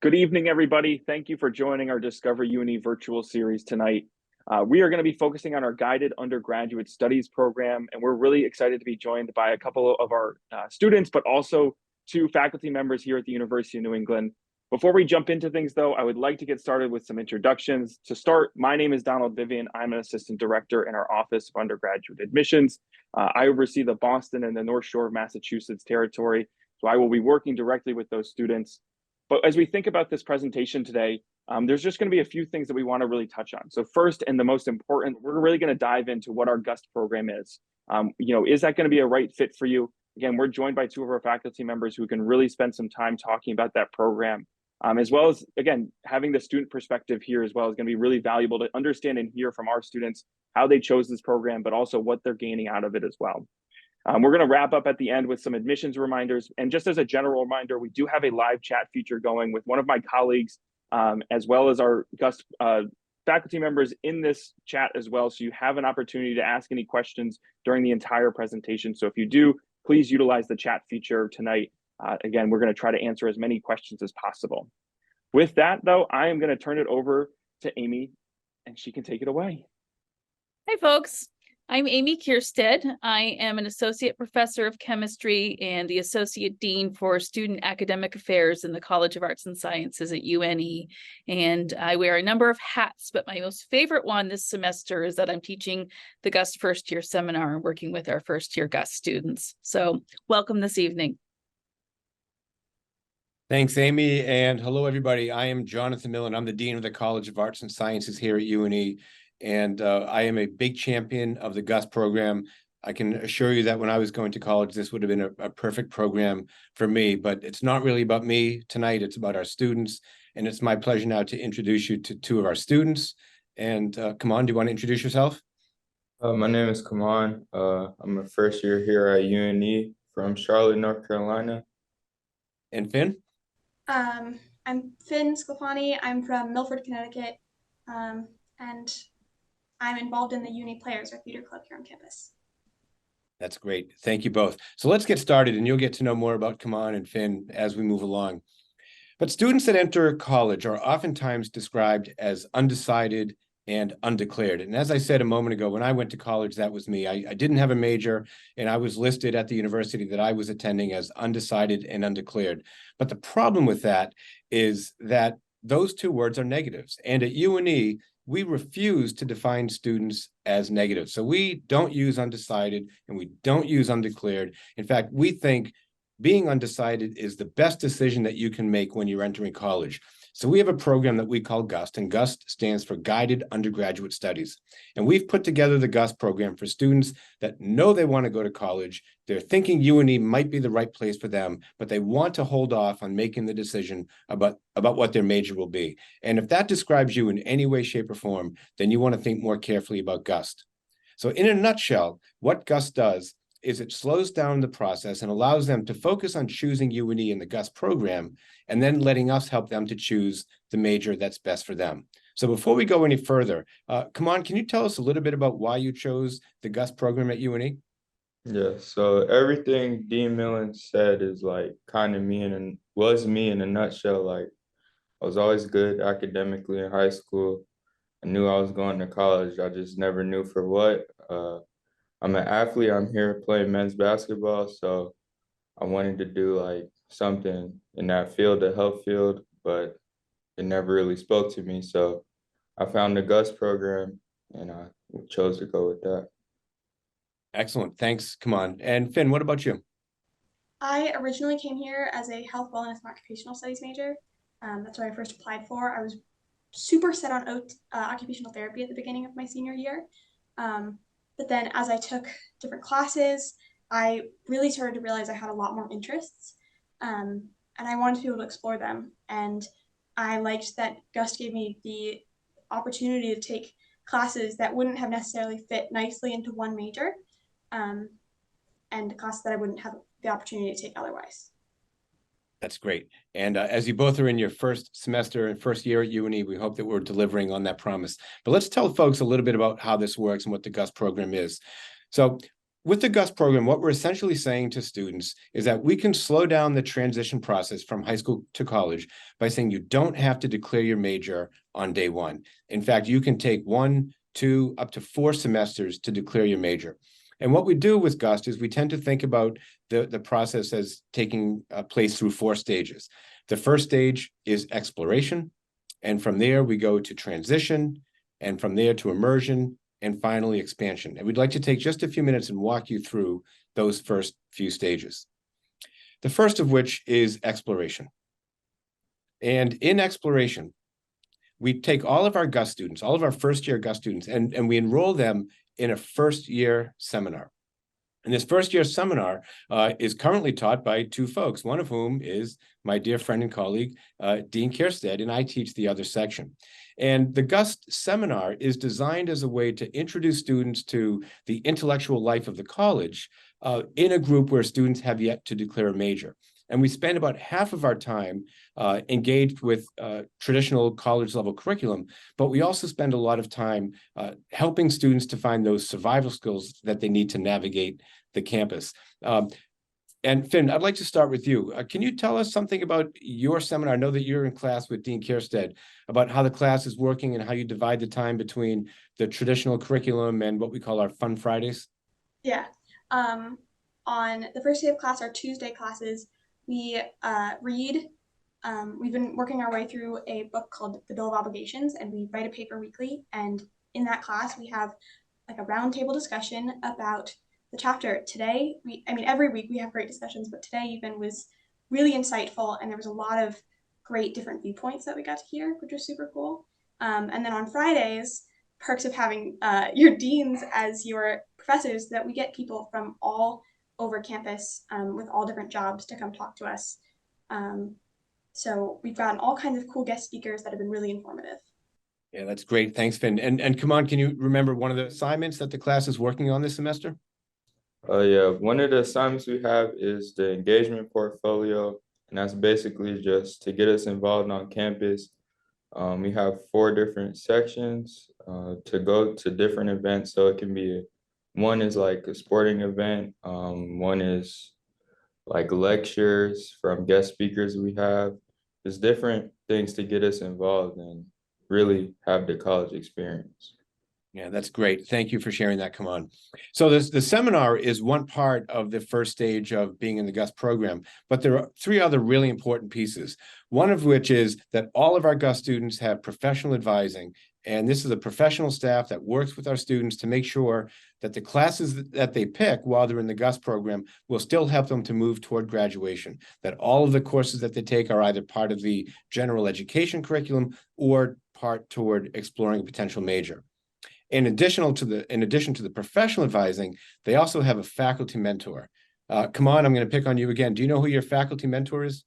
Good evening, everybody. Thank you for joining our Discover Uni virtual series tonight. We are going to be focusing on our guided undergraduate studies program, and we're really excited to be joined by a couple of our students, but also two faculty members here at the University of New England. Before we jump into things, though, I would like to get started with some introductions. To start, my name is Donald Vivian. I'm an assistant director in our Office of Undergraduate Admissions. I oversee the Boston and the North Shore of Massachusetts territory, so I will be working directly with those students. But as we think about this presentation today, there's just going to be a few things that we want to really touch on. So first, and the most important, we're really going to dive into what our GUST program is. Is that going to be a right fit for you? Again, we're joined by two of our faculty members who can really spend some time talking about that program, as well as, again, having the student perspective here as well is going to be really valuable to understand and hear from our students how they chose this program, but also what they're gaining out of it as well. We're going to wrap up at the end with some admissions reminders. And just as a general reminder, we do have a live chat feature going with one of my colleagues, as well as our GUST faculty members in this chat as well. So you have an opportunity to ask any questions during the entire presentation. So if you do, please utilize the chat feature tonight. Again, we're going to try to answer as many questions as possible. With that, though, I am going to turn it over to Amy, and she can take it away. Hi, folks. I'm Amy Kierstead. I am an associate professor of chemistry and the associate dean for student academic affairs in the College of Arts and Sciences at UNE. And I wear a number of hats, but my most favorite one this semester is that I'm teaching the GUST first year seminar and working with our first year GUST students. So welcome this evening. Thanks, Amy, and hello, everybody. I am Jonathan Millen. I'm the dean of the College of Arts and Sciences here at UNE. And I am a big champion of the GUST program. I can assure you that when I was going to college, this would have been a perfect program for me, but it's not really about me tonight. It's about our students. And it's my pleasure now to introduce you to two of our students. And Kaman, do you want to introduce yourself? My name is Kaman. I'm a first year here at UNE from Charlotte, North Carolina. And Finn? I'm Finn Sclafani. I'm from Milford, Connecticut. And I'm involved in the Uni Players, our theater club here on campus. That's great. Thank you both. So let's get started, and you'll get to know more about Kaman and Finn as we move along. But students that enter college are oftentimes described as undecided and undeclared. And as I said a moment ago, when I went to college, that was me. I didn't have a major, and I was listed at the university that I was attending as undecided and undeclared. But the problem with that is that those two words are negatives. And at UNE, we refuse to define students as negative. So we don't use undecided and we don't use undeclared. In fact, we think being undecided is the best decision that you can make when you're entering college. So we have a program that we call GUST, and GUST stands for Guided Undergraduate Studies. And we've put together the GUST program for students that know they want to go to college. They're thinking UNE might be the right place for them, but they want to hold off on making the decision about what their major will be. And if that describes you in any way, shape, or form, then you want to think more carefully about GUST. So in a nutshell, what GUST does is it slows down the process and allows them to focus on choosing UNE in the GUST program and then letting us help them to choose the major that's best for them. So before we go any further, Kaman, can you tell us a little bit about why you chose the GUST program at UNE? Yeah, so everything Dean Millen said is like kind of was me in a nutshell. Like I was always good academically in high school. I knew I was going to college. I just never knew for what. I'm an athlete. I'm here playing men's basketball, so I wanted to do like something in that field, the health field, but it never really spoke to me. So I found the GUST program and I chose to go with that. Excellent. Thanks, Kaman. And Finn, what about you? I originally came here as a health, wellness, and occupational studies major. That's what I first applied for. I was super set on occupational therapy at the beginning of my senior year. But then as I took different classes, I really started to realize I had a lot more interests, and I wanted to be able to explore them. And I liked that GUST gave me the opportunity to take classes that wouldn't have necessarily fit nicely into one major, and classes that I wouldn't have the opportunity to take otherwise. That's great. And as you both are in your first semester and first year at UNE, we hope that we're delivering on that promise. But let's tell folks a little bit about how this works and what the GUST program is. So with the GUST program, what we're essentially saying to students is that we can slow down the transition process from high school to college by saying you don't have to declare your major on day one. In fact, you can take 1, 2, up to 4 semesters to declare your major. And what we do with GUST is we tend to think about the process as taking place through 4 stages. The first stage is exploration, and from there we go to transition, and from there to immersion, and finally expansion. And we'd like to take just a few minutes and walk you through those first few stages. The first of which is exploration. And in exploration, we take all of our GUST students, all of our first-year GUST students, and we enroll them in a first-year seminar. And this first-year seminar is currently taught by 2 folks, one of whom is my dear friend and colleague, Dean Kierstead, and I teach the other section. And the GUST seminar is designed as a way to introduce students to the intellectual life of the college in a group where students have yet to declare a major. And we spend about half of our time engaged with traditional college level curriculum, but we also spend a lot of time helping students to find those survival skills that they need to navigate the campus. And Finn, I'd like to start with you. Can you tell us something about your seminar? I know that you're in class with Dean Kierstead, about how the class is working and how you divide the time between the traditional curriculum and what we call our Fun Fridays. Yeah. On the first day of class, our Tuesday classes, we read. We've been working our way through a book called The Bill of Obligations, and we write a paper weekly. And in that class, we have like a roundtable discussion about the chapter. Today, every week we have great discussions, but today even was really insightful, and there was a lot of great different viewpoints that we got to hear, which was super cool. And then on Fridays, perks of having your deans as your professors, that we get people from all over campus with all different jobs to come talk to us. So we've gotten all kinds of cool guest speakers that have been really informative. Yeah, that's great. Thanks, Finn. And come on, can you remember one of the assignments that the class is working on this semester? Yeah, one of the assignments we have is the engagement portfolio, and that's basically just to get us involved on campus. We have 4 different sections to go to different events. So it can be, one is like a sporting event, one is like lectures from guest speakers we have. There's different things to get us involved and really have the college experience. Yeah, that's great. Thank you for sharing that. Come on. So the seminar is one part of the first stage of being in the GUST program, but there are 3 other really important pieces. One of which is that all of our GUST students have professional advising, and this is a professional staff that works with our students to make sure that the classes that they pick while they're in the GUST program will still help them to move toward graduation, that all of the courses that they take are either part of the general education curriculum or part toward exploring a potential major. In addition to the professional advising, they also have a faculty mentor. Come on, I'm going to pick on you again. Do you know who your faculty mentor is?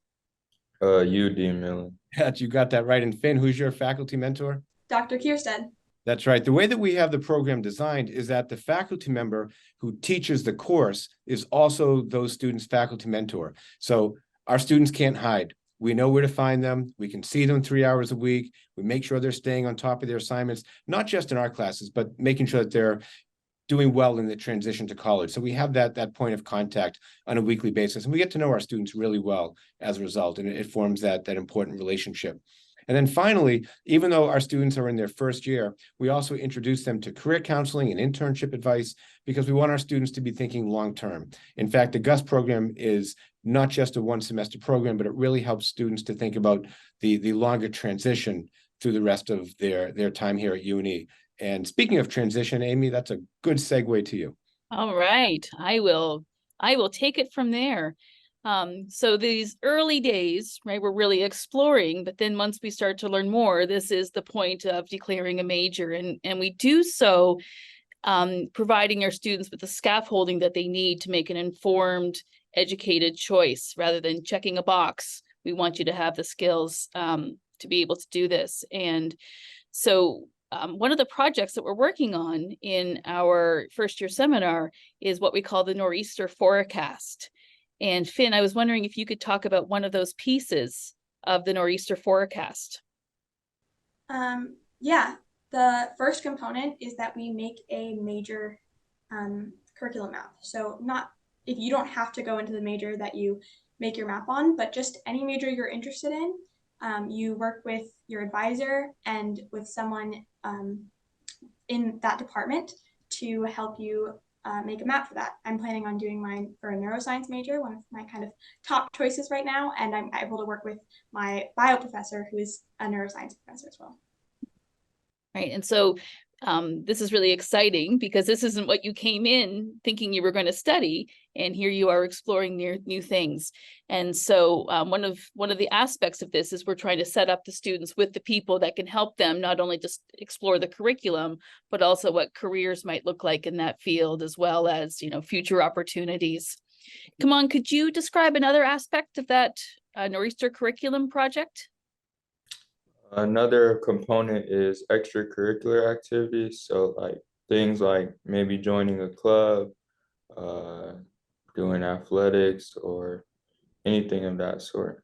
You, Dean Millen. You got that right. And Finn, who's your faculty mentor? Dr. Kierstead. That's right. The way that we have the program designed is that the faculty member who teaches the course is also those students' faculty mentor. So our students can't hide. We know where to find them. We can see them 3 hours a week. We make sure they're staying on top of their assignments, not just in our classes, but making sure that they're doing well in the transition to college. So we have that point of contact on a weekly basis, and we get to know our students really well as a result, and it forms that important relationship. And then finally, even though our students are in their first year, we also introduce them to career counseling and internship advice, because we want our students to be thinking long-term. In fact, the GUST program is not just a 1-semester program, but it really helps students to think about the longer transition through the rest of their time here at UNE. And speaking of transition, Amy, that's a good segue to you. All right, I will take it from there. So these early days, right, we're really exploring, but then once we start to learn more, this is the point of declaring a major, and we do so providing our students with the scaffolding that they need to make an informed, educated choice rather than checking a box. We want you to have the skills to be able to do this. And so one of the projects that we're working on in our first year seminar is what we call the Nor'easter Forecast. And Finn, I was wondering if you could talk about one of those pieces of the Nor'easter Forecast. Yeah, the first component is that we make a major curriculum map. So not if you don't have to go into the major that you make your map on, but just any major you're interested in, you work with your advisor and with someone in that department to help you make a map for that. I'm planning on doing mine for a neuroscience major, one of my kind of top choices right now, and I'm able to work with my bio professor, who is a neuroscience professor as well. Right. And so this is really exciting because this isn't what you came in thinking you were going to study. And here you are exploring new things. And so one of the aspects of this is we're trying to set up the students with the people that can help them not only just explore the curriculum, but also what careers might look like in that field, as well as, future opportunities. Come on, could you describe another aspect of that Nor'easter curriculum project? Another component is extracurricular activities. So like things like maybe joining a club, doing athletics, or anything of that sort.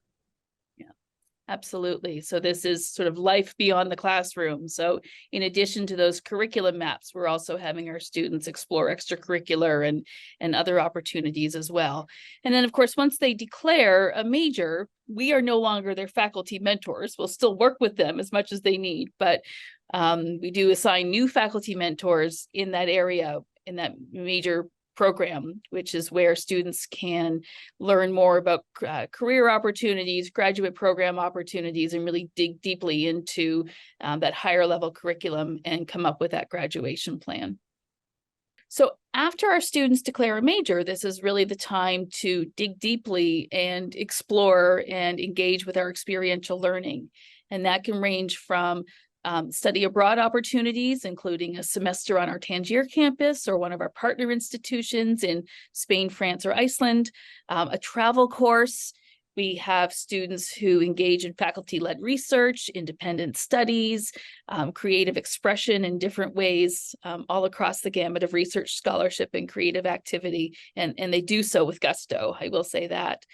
Absolutely. So this is sort of life beyond the classroom. So in addition to those curriculum maps, we're also having our students explore extracurricular and other opportunities as well. And then, of course, once they declare a major, we are no longer their faculty mentors. We'll still work with them as much as they need, but we do assign new faculty mentors in that area, in that major program, which is where students can learn more about career opportunities, graduate program opportunities, and really dig deeply into that higher level curriculum and come up with that graduation plan. So after our students declare a major, this is really the time to dig deeply and explore and engage with our experiential learning. And that can range from study abroad opportunities, including a semester on our Tangier campus or one of our partner institutions in Spain, France, or Iceland, a travel course. We have students who engage in faculty-led research, independent studies, creative expression in different ways, all across the gamut of research, scholarship, and creative activity. And they do so with gusto, I will say that.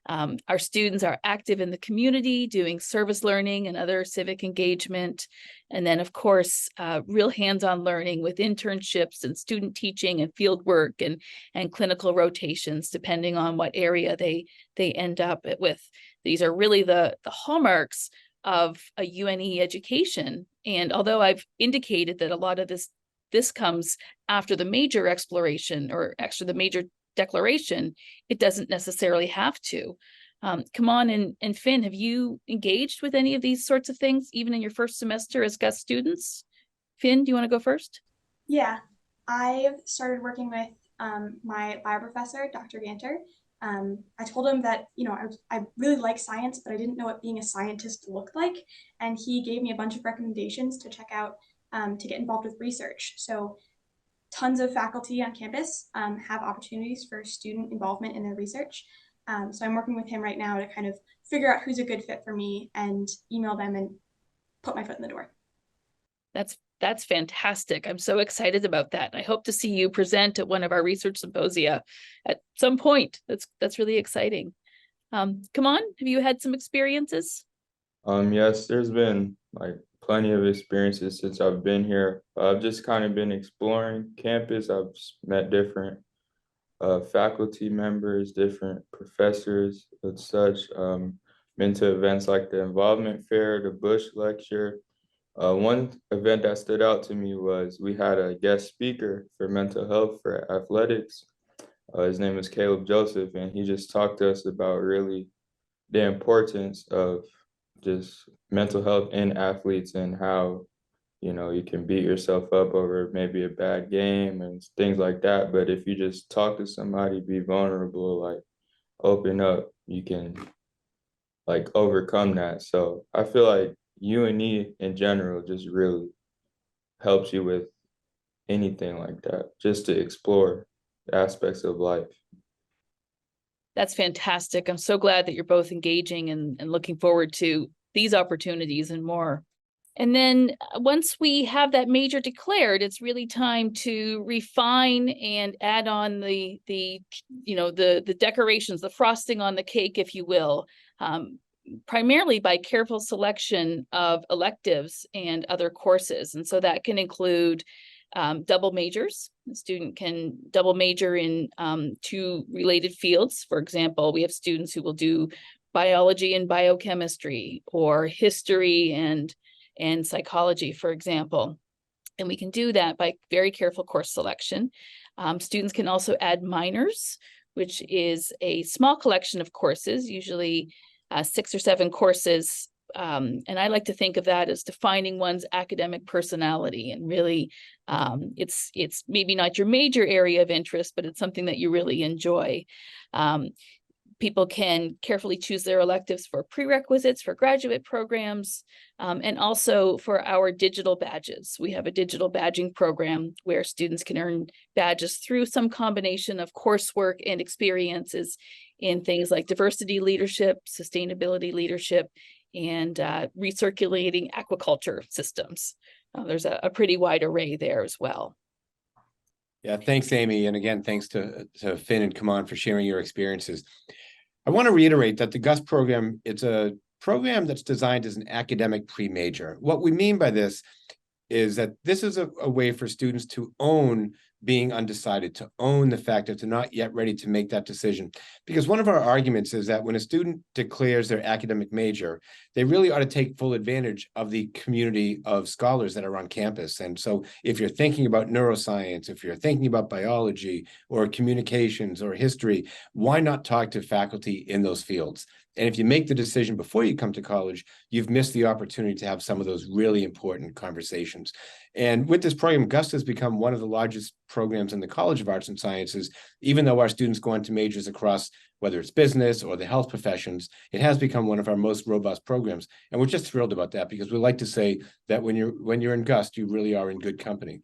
Our students are active in the community, doing service learning and other civic engagement. And then, of course, real hands-on learning with internships and student teaching and field work and clinical rotations, depending on what area they end up with. These are really the hallmarks of a UNE education. And although I've indicated that a lot of this comes after the major exploration or after the major declaration, it doesn't necessarily have to. Come on, and Finn, have you engaged with any of these sorts of things, even in your first semester as GUST students? Finn, do you want to go first? Yeah, I've started working with my bio professor, Dr. Ganter. I told him that, I really like science, but I didn't know what being a scientist looked like. And he gave me a bunch of recommendations to check out to get involved with research. So tons of faculty on campus have opportunities for student involvement in their research. So I'm working with him right now to kind of figure out who's a good fit for me and email them and put my foot in the door. That's fantastic. I'm so excited about that. I hope to see you present at one of our research symposia at some point. That's really exciting. Come on, have you had some experiences? Yes, there's been like plenty of experiences since I've been here. I've just kind of been exploring campus. I've met different faculty members, different professors and such. Been to events like the Involvement Fair, the Bush Lecture. One event that stood out to me was we had a guest speaker for mental health for athletics. His name is Caleb Joseph, and he just talked to us about really the importance of just mental health in athletes and how, you can beat yourself up over maybe a bad game and things like that. But if you just talk to somebody, be vulnerable, like open up, you can like overcome that. So I feel like UNE in general just really helps you with anything like that, just to explore aspects of life. That's fantastic. I'm so glad that you're both engaging and looking forward to these opportunities and more. And then once we have that major declared, it's really time to refine and add on the decorations, the frosting on the cake, if you will, primarily by careful selection of electives and other courses. And so that can include double majors. The student can double major in 2 related fields. For example, we have students who will do biology and biochemistry, or history and psychology, for example. And we can do that by very careful course selection. Students can also add minors, which is a small collection of courses, usually 6 or 7 courses. And I like to think of that as defining one's academic personality. And really, it's maybe not your major area of interest, but it's something that you really enjoy. People can carefully choose their electives for prerequisites for graduate programs, and also for our digital badges. We have a digital badging program where students can earn badges through some combination of coursework and experiences in things like diversity leadership, sustainability leadership, and recirculating aquaculture systems. There's a pretty wide array there as well. Yeah, thanks, Amy. And again, thanks to Finn and Kaman for sharing your experiences. I want to reiterate that the GUST program, it's a program that's designed as an academic pre-major. What we mean by this is that this is a way for students to own being undecided, to own the fact that they're not yet ready to make that decision. Because one of our arguments is that when a student declares their academic major, they really ought to take full advantage of the community of scholars that are on campus. And so if you're thinking about neuroscience, if you're thinking about biology or communications or history, why not talk to faculty in those fields? And if you make the decision before you come to college, you've missed the opportunity to have some of those really important conversations. And with this program, GUST has become one of the largest programs in the College of Arts and Sciences. Even though our students go into majors across, whether it's business or the health professions, it has become one of our most robust programs. And we're just thrilled about that, because we like to say that when you're in GUST, you really are in good company.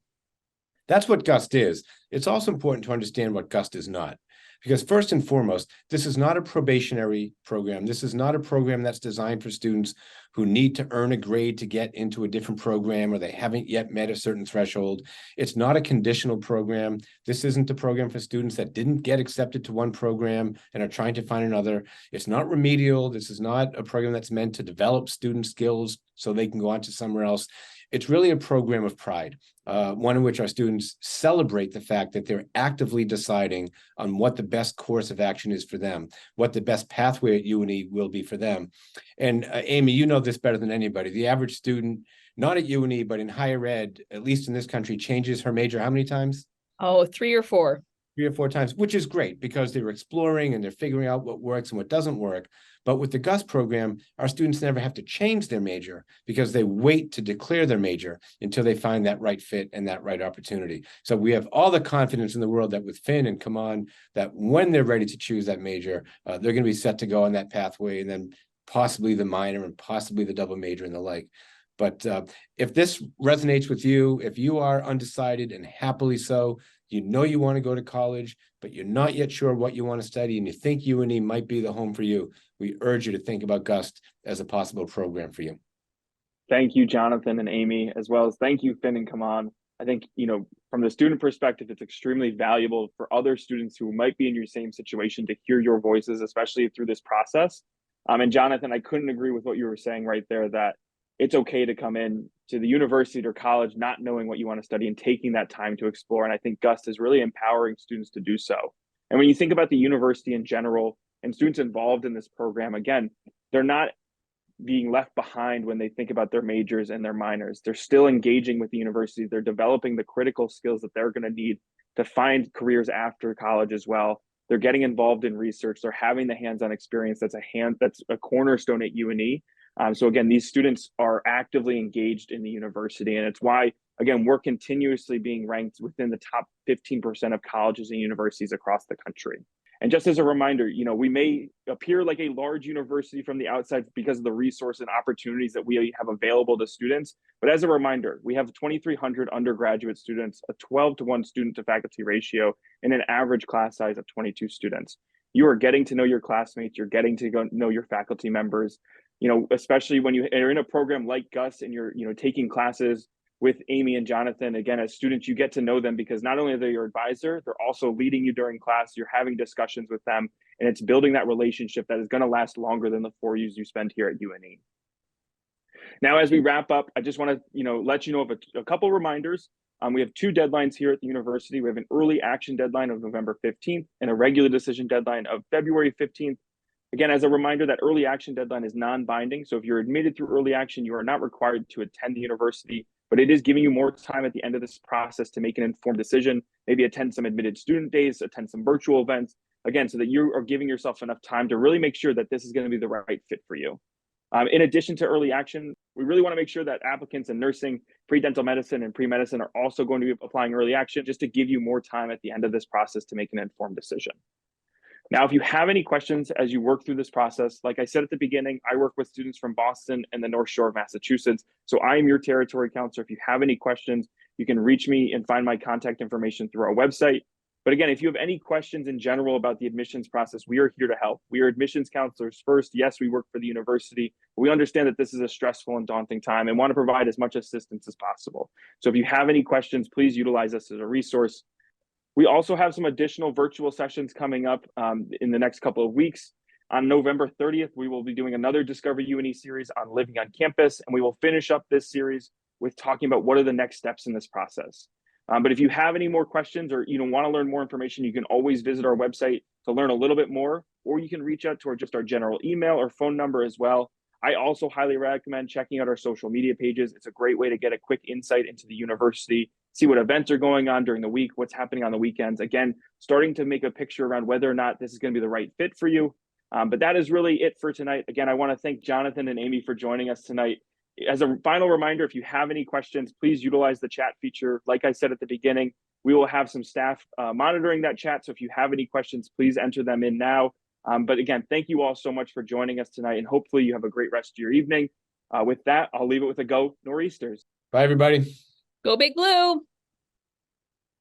That's what GUST is. It's also important to understand what GUST is not. Because first and foremost, this is not a probationary program. This is not a program that's designed for students who need to earn a grade to get into a different program, or they haven't yet met a certain threshold. It's not a conditional program. This isn't a program for students that didn't get accepted to one program and are trying to find another. It's not remedial. This is not a program that's meant to develop student skills so they can go on to somewhere else. It's really a program of pride, one in which our students celebrate the fact that they're actively deciding on what the best course of action is for them, what the best pathway at UNE will be for them. And Amy, you know this better than anybody. The average student, not at UNE, but in higher ed, at least in this country, changes her major how many times? Oh, 3 or 4. 3 or 4 times, which is great because they're exploring and they're figuring out what works and what doesn't work. But with the GUST program, our students never have to change their major because they wait to declare their major until they find that right fit and that right opportunity. So we have all the confidence in the world that with Finn and Kaman, that when they're ready to choose that major, they're going to be set to go on that pathway, and then possibly the minor and possibly the double major and the like. But if this resonates with you, if you are undecided, and happily so, you know you want to go to college, but you're not yet sure what you want to study, and you think UNE might be the home for you, we urge you to think about GUST as a possible program for you. Thank you, Jonathan and Amy, as well as thank you, Finn and Kaman. I think, from the student perspective, it's extremely valuable for other students who might be in your same situation to hear your voices, especially through this process. And Jonathan, I couldn't agree with what you were saying right there, that it's okay to come in to the university or college not knowing what you want to study and taking that time to explore. And I think GUST is really empowering students to do so. And when you think about the university in general and students involved in this program, again, they're not being left behind when they think about their majors and their minors. They're still engaging with the university. They're developing the critical skills that they're going to need to find careers after college as well. They're getting involved in research. They're having the hands-on experience that's a cornerstone at UNE. So again, these students are actively engaged in the university, and it's why, again, we're continuously being ranked within the top 15% of colleges and universities across the country. And just as a reminder, we may appear like a large university from the outside because of the resource and opportunities that we have available to students. But as a reminder, we have 2,300 undergraduate students, a 12-to-1 student to faculty ratio, and an average class size of 22 students. You are getting to know your classmates. You're getting to know your faculty members. Especially when you're in a program like GUST and you're, taking classes with Amy and Jonathan, again, as students, you get to know them because not only are they your advisor, they're also leading you during class. You're having discussions with them, and it's building that relationship that is going to last longer than the 4 years you spend here at UNE. Now, as we wrap up, I just want to, let you know of a couple reminders. We have two deadlines here at the university. We have an early action deadline of November 15th and a regular decision deadline of February 15th. Again, as a reminder, that early action deadline is non-binding. So if you're admitted through early action, you are not required to attend the university, but it is giving you more time at the end of this process to make an informed decision, maybe attend some admitted student days, attend some virtual events, again, so that you are giving yourself enough time to really make sure that this is going to be the right fit for you. In addition to early action, we really want to make sure that applicants in nursing, pre-dental medicine, and pre-medicine are also going to be applying early action just to give you more time at the end of this process to make an informed decision. Now, if you have any questions as you work through this process, like I said at the beginning, I work with students from Boston and the North Shore of Massachusetts. So I am your territory counselor. If you have any questions, you can reach me and find my contact information through our website. But again, if you have any questions in general about the admissions process, we are here to help. We are admissions counselors first. Yes, we work for the university. But we understand that this is a stressful and daunting time and want to provide as much assistance as possible. So if you have any questions, please utilize us as a resource. We also have some additional virtual sessions coming up in the next couple of weeks. On November 30th, we will be doing another Discover UNE series on living on campus, and we will finish up this series with talking about what are the next steps in this process. But if you have any more questions or want to learn more information, you can always visit our website to learn a little bit more, or you can reach out to our general email or phone number as well. I also highly recommend checking out our social media pages. It's a great way to get a quick insight into the university, see what events are going on during the week, what's happening on the weekends. Again, starting to make a picture around whether or not this is going to be the right fit for you. But that is really it for tonight. Again, I want to thank Jonathan and Amy for joining us tonight. As a final reminder, if you have any questions, please utilize the chat feature. Like I said at the beginning, we will have some staff monitoring that chat. So if you have any questions, please enter them in now. But again, thank you all so much for joining us tonight, and hopefully you have a great rest of your evening. With that, I'll leave it with a go Nor'easters. Bye, everybody. Go Big Blue.